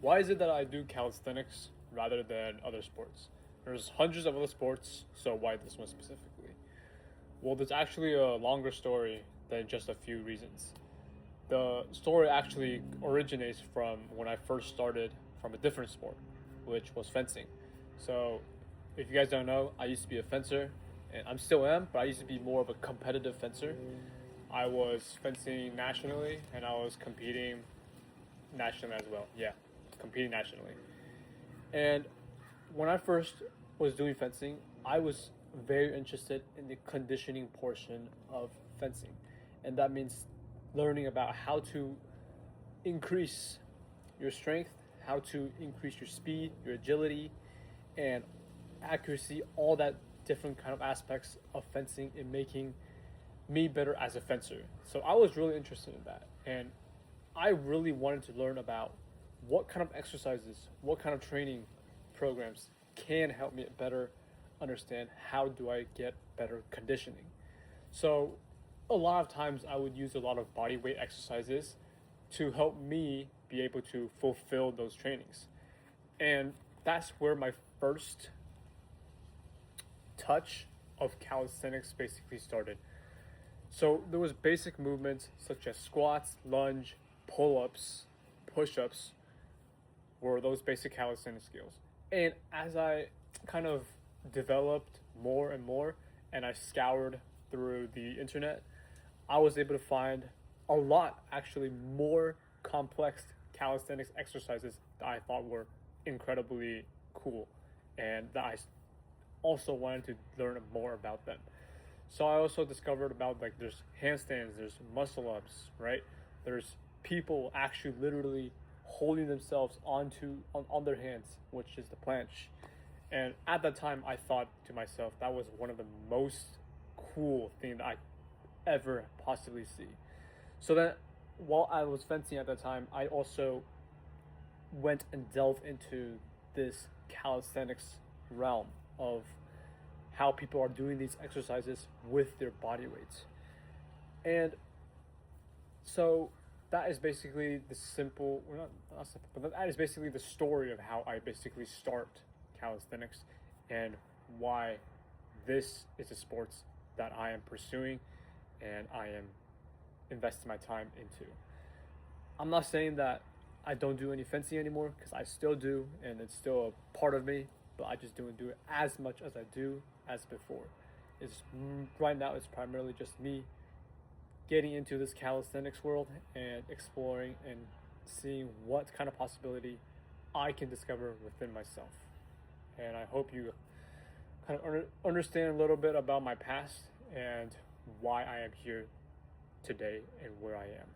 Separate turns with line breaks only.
Why is it that I do calisthenics rather than other sports? There's hundreds of other sports, so why this one specifically? Well, there's actually a longer story than just a few reasons. The story actually originates from when I first started from a different sport, which was fencing. So, if you guys don't know, I used to be a fencer, and I'm still am, but I used to be more of a competitive fencer. I was fencing nationally, and I was competing nationally as well. Yeah, competing nationally. And when I first was doing fencing, I was very interested in the conditioning portion of fencing. And that means learning about how to increase your strength, how to increase your speed, your agility, and accuracy, all that different kind of aspects of fencing in making me better as a fencer. So I was really interested in that. And I really wanted to learn about what kind of exercises, what kind of training programs can help me better understand how do I get better conditioning. So a lot of times I would use a lot of body weight exercises to help me be able to fulfill those trainings. And that's where my first touch of calisthenics basically started. So there was basic movements such as squats, lunge, pull-ups, push-ups were those basic calisthenics skills. And as I kind of developed more and more and I scoured through the internet, I was able to find a lot actually more complex calisthenics exercises that I thought were incredibly cool and that I also wanted to learn more about them. So I also discovered about like there's handstands, there's muscle ups, right? There's people actually literally holding themselves on their hands, which is the planche. And at that time, I thought to myself that was one of the most cool things that I ever possibly see. So then, while I was fencing at that time, I also went and delved into this calisthenics realm of how people are doing these exercises with their body weights. And so that is basically the simple, well, not simple, but that is basically the story of how I basically start calisthenics and why this is a sport that I am pursuing and I am investing my time into. I'm not saying that I don't do any fencing anymore because I still do and it's still a part of me, but I just don't do it as much as I do as before. It's right now it's primarily just me getting into this calisthenics world and exploring and seeing what kind of possibility I can discover within myself. And I hope you kind of understand a little bit about my past and why I am here today and where I am.